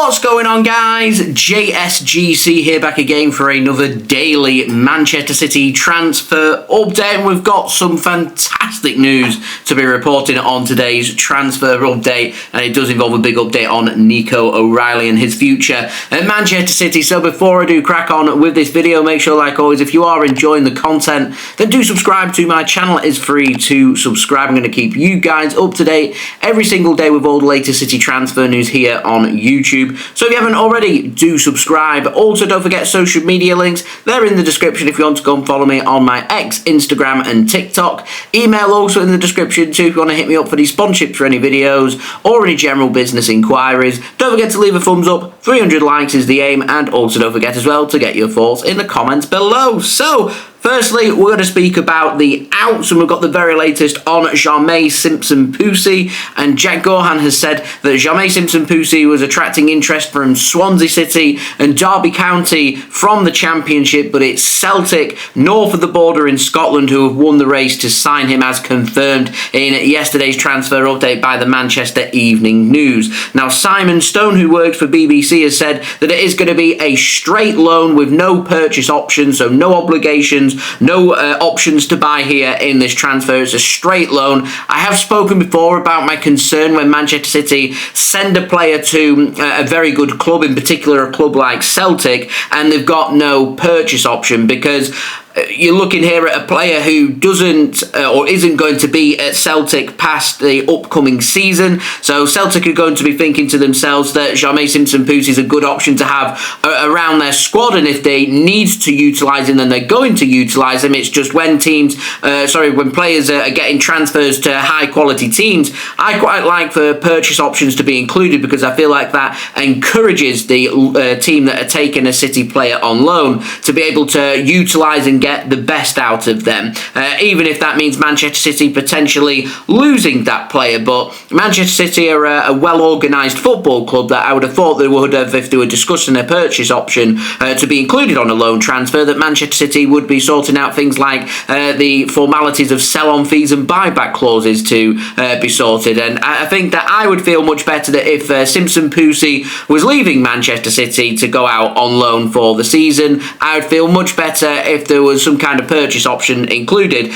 What's going on, guys? JSGC here, back again for another daily Manchester City transfer update. And we've got some fantastic news to be reporting on today's transfer update, and it does involve a big update on Nico O'Reilly and his future at Manchester City. So before I do crack on with this video, make sure, like always, if you are enjoying the content, then do subscribe to my channel. It is free to subscribe. I'm going to keep you guys up to date every single day with all the latest City transfer news here on YouTube. So if you haven't already, do subscribe. Also, don't forget social media links. They're in the description if you want to go and follow me on my X, Instagram and TikTok. Email also in the description too if you want to hit me up for any sponsorships for any videos or any general business inquiries. Don't forget to leave a thumbs up. 300 likes is the aim, and also don't forget as well to get your thoughts in the comments below. So firstly, we're going to speak about the outs, and we've got the very latest on Jahmai Simpson-Pusey. And Jack Gaughan has said that Jahmai Simpson-Pusey was attracting interest from Swansea City and Derby County from the Championship, but it's Celtic, north of the border in Scotland, who have won the race to sign him, as confirmed in yesterday's transfer update by the Manchester Evening News. Now, Simon Stone, who works for BBC, has said that it is going to be a straight loan with no purchase options, so no obligations, no options to buy here in this transfer. It's a straight loan. I have spoken before about my concern when Manchester City send a player to a very good club, in particular a club like Celtic, and they've got no purchase option, because you're looking here at a player who doesn't or isn't going to be at Celtic past the upcoming season. So Celtic are going to be thinking to themselves that Jahmai Simpson-Pusey is a good option to have around their squad, and if they need to utilise him, then they're going to utilise him. It's just when when players are getting transfers to high quality teams, I quite like for purchase options to be included, because I feel like that encourages the team that are taking a City player on loan to be able to utilise and get the best out of them, even if that means Manchester City potentially losing that player. But Manchester City are a well-organised football club that I would have thought they would have, if they were discussing a purchase option to be included on a loan transfer, that Manchester City would be sorting out things like the formalities of sell-on fees and buyback clauses to be sorted. And I think that I would feel much better that if Simpson-Pusey was leaving Manchester City to go out on loan for the season, I would feel much better if there was some kind of purchase option included,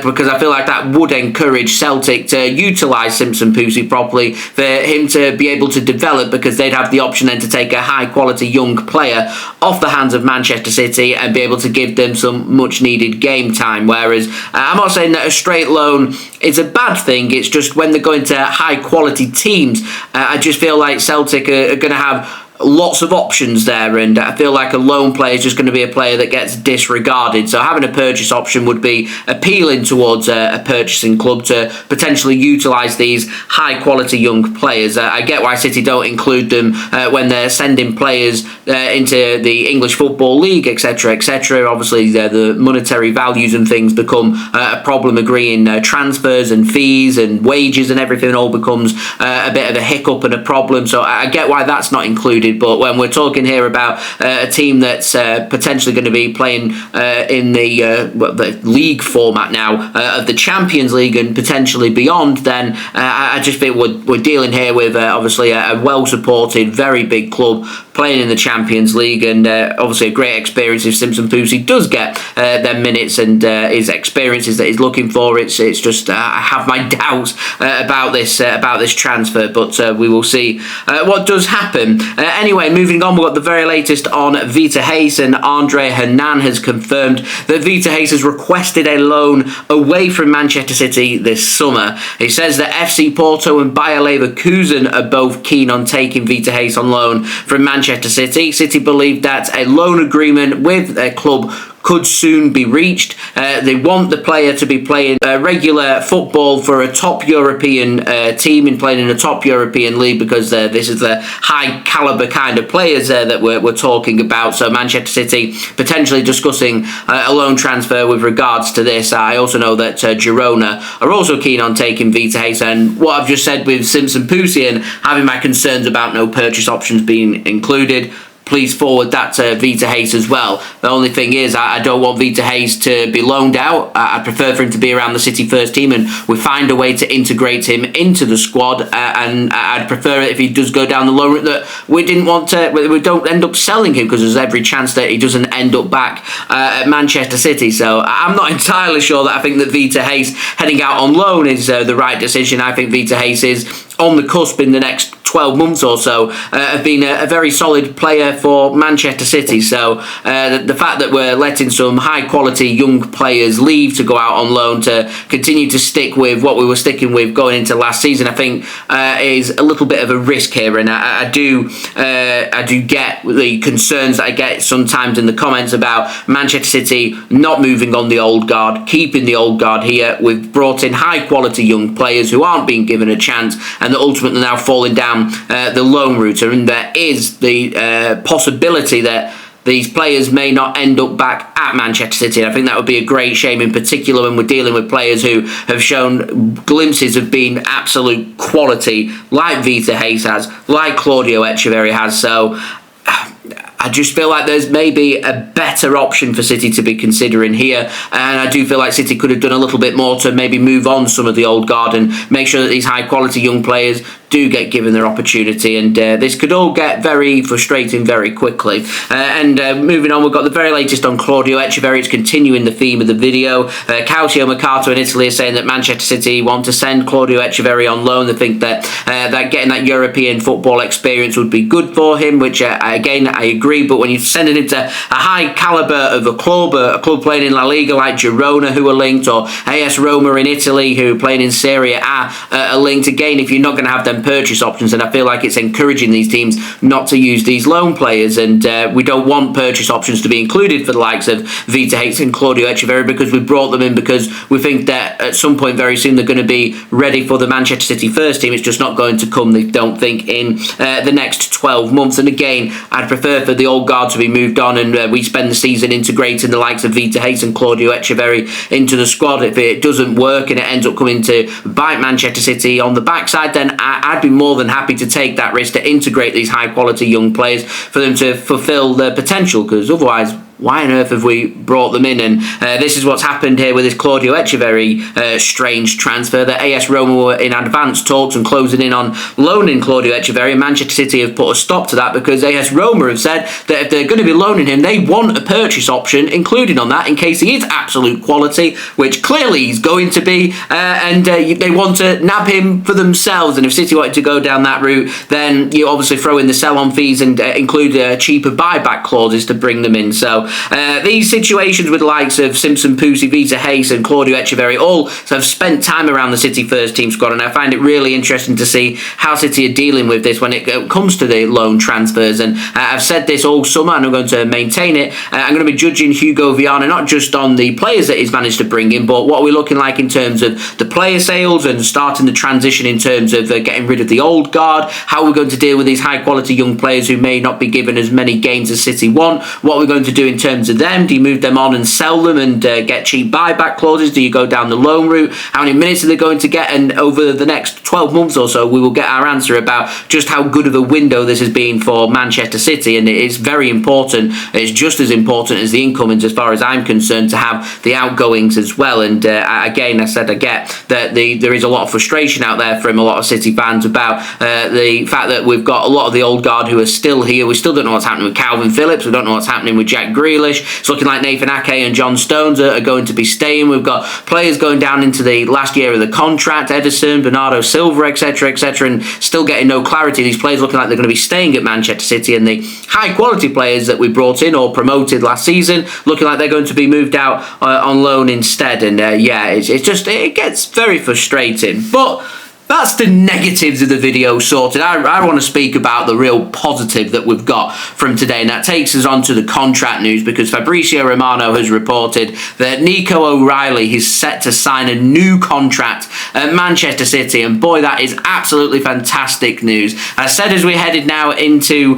because I feel like that would encourage Celtic to utilise Simpson-Pusey properly, for him to be able to develop, because they'd have the option then to take a high quality young player off the hands of Manchester City and be able to give them some much needed game time. Whereas I'm not saying that a straight loan is a bad thing, it's just when they're going to high quality teams, I just feel like Celtic are going to have lots of options there, and I feel like a loan player is just going to be a player that gets disregarded. So having a purchase option would be appealing towards a purchasing club to potentially utilise these high quality young players. I get why City don't include them when they're sending players into the English Football League, etc, etc. Obviously the monetary values and things become a problem, agreeing transfers and fees and wages and everything all becomes a bit of a hiccup and a problem. So I get why that's not included. But when we're talking here about a team that's potentially going to be playing in the league format now of the Champions League and potentially beyond, then I just think we're dealing here with obviously a well-supported, very big club playing in the Champions League, and obviously a great experience if Simpson-Pusey does get their minutes and his experiences that he's looking for. It's just I have my doubts about this transfer, but we will see what does happen. Anyway, moving on, we've got the very latest on Vitor Reis, and Andre Hernan has confirmed that Vitor Reis has requested a loan away from Manchester City this summer. He says that FC Porto and Bayer Leverkusen are both keen on taking Vitor Reis on loan from Manchester City. City believe that a loan agreement with their club could soon be reached. They want the player to be playing regular football for a top European team and playing in a top European league, because this is the high caliber kind of players that we're talking about. So Manchester City potentially discussing a loan transfer with regards to this. I also know that Girona are also keen on taking Vitor Reis, and what I've just said with Simpson-Pusey and having my concerns about no purchase options being included, please forward that to Vitor Reis as well. The only thing is, I don't want Vitor Reis to be loaned out. I prefer for him to be around the City first team, and we find a way to integrate him into the squad. And I'd prefer it if he does go down the loan route, that we don't end up selling him, because there's every chance that he doesn't end up back at Manchester City. So I'm not entirely sure that I think that Vitor Reis heading out on loan is the right decision. I think Vitor Reis is on the cusp in the next 12 months or so have been a very solid player for Manchester City. So the fact that we're letting some high quality young players leave to go out on loan to continue to stick with what we were sticking with going into last season, I think is a little bit of a risk here. And I do get the concerns that I get sometimes in the comments about Manchester City not moving on the old guard, keeping the old guard here. We've brought in high quality young players who aren't being given a chance, and they're ultimately now falling down the loan route. And there is the possibility that these players may not end up back at Manchester City. And I think that would be a great shame, in particular when we're dealing with players who have shown glimpses of being absolute quality, like Vitor Reis has, like Claudio Echeverri has. So I just feel like there's maybe a better option for City to be considering here, and I do feel like City could have done a little bit more to maybe move on some of the old guard and make sure that these high quality young players do get given their opportunity. And this could all get very frustrating very quickly. Moving on, we've got the very latest on Claudio Echeverri. It's continuing the theme of the video. CalcioMercato in Italy is saying that Manchester City want to send Claudio Echeverri on loan. They think that getting that European football experience would be good for him, which again I agree. But when you're sending him to a high caliber of a club playing in La Liga like Girona, who are linked, or AS Roma in Italy, who are playing in Serie A, are linked, again, if you're not going to have them purchase options, and I feel like it's encouraging these teams not to use these loan players. And we don't want purchase options to be included for the likes of Vitor Reis and Claudio Echeverri, because we brought them in because we think that at some point very soon they're going to be ready for the Manchester City first team. It's just not going to come, they don't think, in the next 12 months. And again, I'd prefer for the old guard to be moved on, and we spend the season integrating the likes of Vitor Reis and Claudio Echeverri into the squad. If it doesn't work and it ends up coming to bite Manchester City on the backside, then I'd be more than happy to take that risk to integrate these high quality young players for them to fulfill their potential, because otherwise, why on earth have we brought them in? And this is what's happened here with this Claudio Echeverri strange transfer. The AS Roma were in advanced talks and closing in on loaning Claudio Echeverri, and Manchester City have put a stop to that, because AS Roma have said that if they're going to be loaning him, they want a purchase option included on that in case he is absolute quality, which clearly he's going to be, and they want to nab him for themselves. And if City wanted to go down that route, then you obviously throw in the sell-on fees and include cheaper buyback clauses to bring them in. So these situations with the likes of Simpson-Pusey, Vitor Reis and Claudio Echeverri all have spent time around the City first team squad, and I find it really interesting to see how City are dealing with this when it comes to the loan transfers. And I've said this all summer, and I'm going to maintain it. I'm going to be judging Hugo Viana not just on the players that he's managed to bring in, but what we're looking like in terms of the player sales and starting the transition in terms of getting rid of the old guard, how we're going to deal with these high quality young players who may not be given as many games as City want, what we're going to do in terms of them. Do you move them on and sell them and get cheap buyback clauses? Do you go down the loan route? How many minutes are they going to get? And over the next 12 months or so, we will get our answer about just how good of a window this has been for Manchester City. And it is very important. It's just as important as the incomings, as far as I'm concerned, to have the outgoings as well. And again, I said I get that there is a lot of frustration out there from a lot of City fans about the fact that we've got a lot of the old guard who are still here. We still don't know what's happening with Calvin Phillips. We don't know what's happening with Jack Grealish. It's looking like Nathan Ake and John Stones are going to be staying. We've got players going down into the last year of the contract, Ederson, Bernardo Silva, etc., and still getting no clarity. These players looking like they're going to be staying at Manchester City, and the high quality players that we brought in or promoted last season looking like they're going to be moved out on loan instead. And it gets very frustrating. But that's the negatives of the video sorted. I want to speak about the real positive that we've got from today, and that takes us on to the contract news, because Fabrizio Romano has reported that Nico O'Reilly is set to sign a new contract at Manchester City, and boy, that is absolutely fantastic news. As said, as we headed now into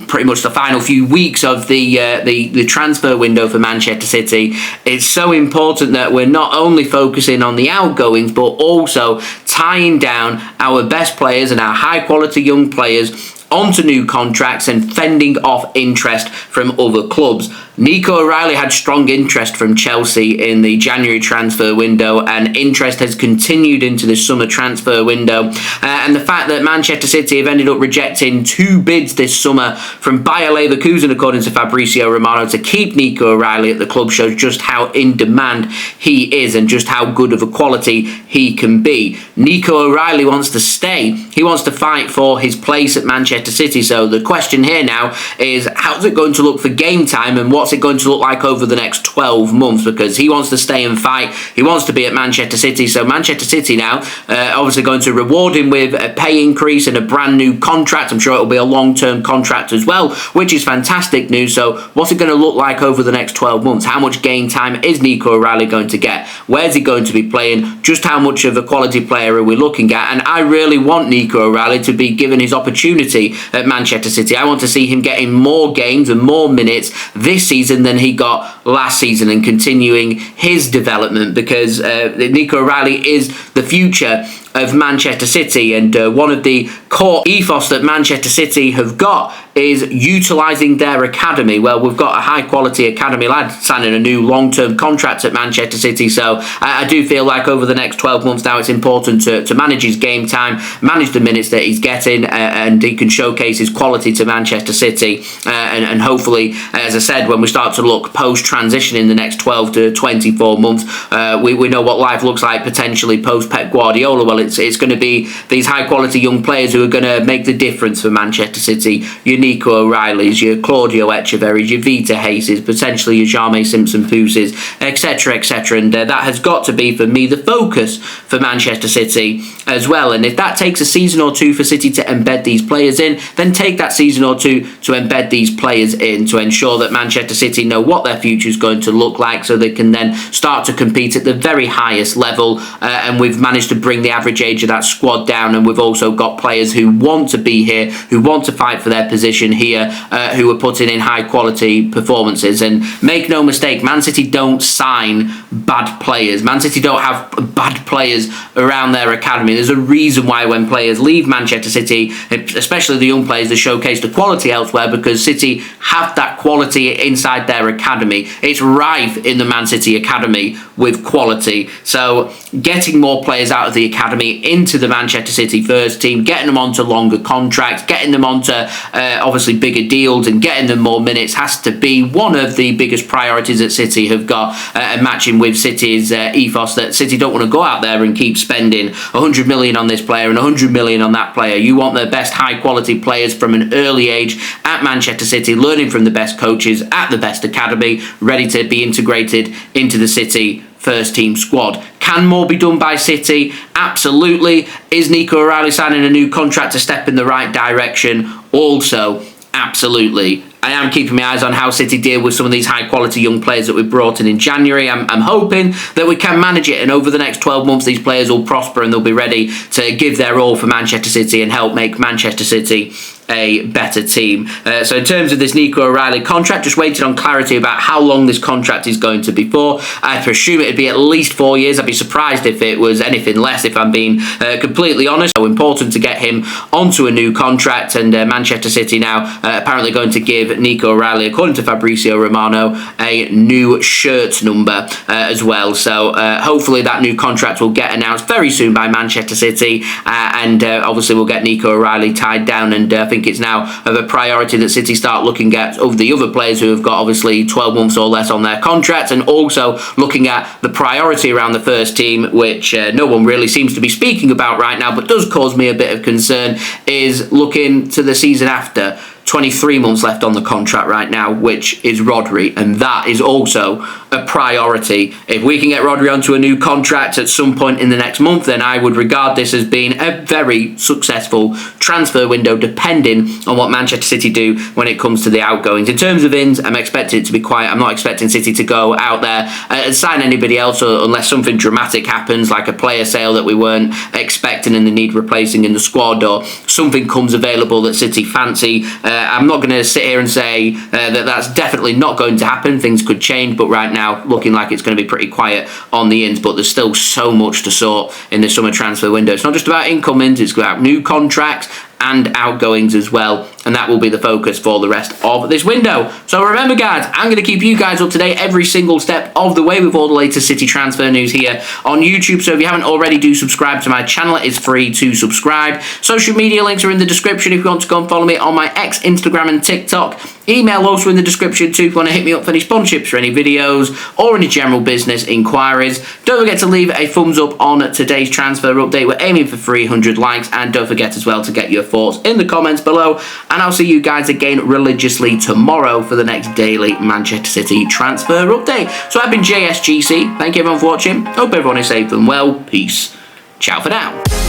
pretty much the final few weeks of the transfer window for Manchester City, it's so important that we're not only focusing on the outgoings, but also tying down our best players and our high quality young players onto new contracts and fending off interest from other clubs. Nico O'Reilly had strong interest from Chelsea in the January transfer window, and interest has continued into the summer transfer window. And the fact that Manchester City have ended up rejecting 2 bids this summer from Bayer Leverkusen, according to Fabrizio Romano, to keep Nico O'Reilly at the club shows just how in demand he is and just how good of a quality he can be. Nico O'Reilly wants to stay. He wants to fight for his place at Manchester City. So the question here now is, how's it going to look for game time, and what's it going to look like over the next 12 months? Because he wants to stay and fight. He wants to be at Manchester City. So Manchester City now obviously going to reward him with a pay increase and a brand new contract. I'm sure it'll be a long-term contract as well, which is fantastic news. So what's it going to look like over the next 12 months? How much game time is Nico O'Reilly going to get? Where's he going to be playing? Just how much of a quality player are we looking at? And I really want Nico O'Reilly to be given his opportunity at Manchester City. I want to see him getting more games and more minutes this season than he got last season, and continuing his development, because Nico O'Reilly is the future of Manchester City, and one of the core ethos that Manchester City have got is utilising their academy. Well, we've got a high quality academy lad signing a new long-term contract at Manchester City, so I do feel like over the next 12 months now it's important to manage his game time, manage the minutes that he's getting, and he can showcase his quality to Manchester City, and hopefully, as I said, when we start to look post-transition in the next 12 to 24 months, we know what life looks like potentially post-Pep Guardiola. Well, it's going to be these high-quality young players who are going to make the difference for Manchester City. Your Nico O'Reillys, your Claudio Echeverris, your Vitor Reises, potentially your Jahmai Simpson-Puseys, etc., etc. And that has got to be, for me, the focus for Manchester City as well. And if that takes a season or two for City to embed these players in, then take that season or two to embed these players in, to ensure that Manchester City know what their future is going to look like, so they can then start to compete at the very highest level. And we've managed to bring the average age of that squad down, and we've also got players who want to be here, who want to fight for their position here, who are putting in high quality performances. And make no mistake, Man City don't sign bad players. Man City don't have bad players around their academy. There's a reason why when players leave Manchester City, especially the young players, they showcase the quality elsewhere, because City have that quality inside their academy. It's rife in the Man City academy with quality. So getting more players out of the academy into the Manchester City first team, getting them onto longer contracts, getting them onto obviously bigger deals, and getting them more minutes has to be one of the biggest priorities that City have got, and matching with City's ethos that City don't want to go out there and keep spending 100 million on this player and 100 million on that player. You want the best high quality players from an early age at Manchester City, learning from the best coaches at the best academy, ready to be integrated into the City first team squad. Can more be done by City? Absolutely. Is Nico O'Reilly signing a new contract to step in the right direction? Also, absolutely. I am keeping my eyes on how City deal with some of these high-quality young players that we brought in January. I'm hoping that we can manage it, and over the next 12 months, these players will prosper and they'll be ready to give their all for Manchester City and help make Manchester City a better team. So in terms of this Nico O'Reilly contract, just waiting on clarity about how long this contract is going to be for. I presume it'd be at least 4 years. I'd be surprised if it was anything less, if I'm being completely honest. So important to get him onto a new contract, and Manchester City now apparently going to give Nico O'Reilly, according to Fabrizio Romano, a new shirt number as well. So hopefully that new contract will get announced very soon by Manchester City, and obviously we'll get Nico O'Reilly tied down, and I think it's now of a priority that City start looking at over the other players who have got obviously 12 months or less on their contracts, and also looking at the priority around the first team, which no one really seems to be speaking about right now, but does cause me a bit of concern, is looking to the season after. 23 months left on the contract right now, which is Rodri, and that is also a priority. If we can get Rodri onto a new contract at some point in the next month, then I would regard this as being a very successful transfer window, depending on what Manchester City do when it comes to the outgoings. In terms of ins, I'm expecting it to be quiet. I'm not expecting City to go out there and sign anybody else, unless something dramatic happens, like a player sale that we weren't expecting and they need replacing in the squad, or something comes available that City fancy. I'm not going to sit here and say that that's definitely not going to happen. Things could change, but right now looking like it's going to be pretty quiet on the ins. But there's still so much to sort in the summer transfer window. It's not just about incomings, it's about new contracts and outgoings as well, and that will be the focus for the rest of this window. So remember, guys, I'm going to keep you guys up to date every single step of the way with all the latest City transfer news here on YouTube. So if you haven't already, do subscribe to my channel. It is free to subscribe. Social media links are in the description if you want to go and follow me on my X, Instagram and TikTok. Email also in the description too if you want to hit me up for any sponsorships for any videos or any general business inquiries. Don't forget to leave a thumbs up on today's transfer update. We're aiming for 300 likes, and don't forget as well to get your thoughts in the comments below, and I'll see you guys again religiously tomorrow for the next daily Manchester City transfer update. So I've been JSGC. Thank you everyone for watching. Hope everyone is safe and well. Peace. Ciao for now.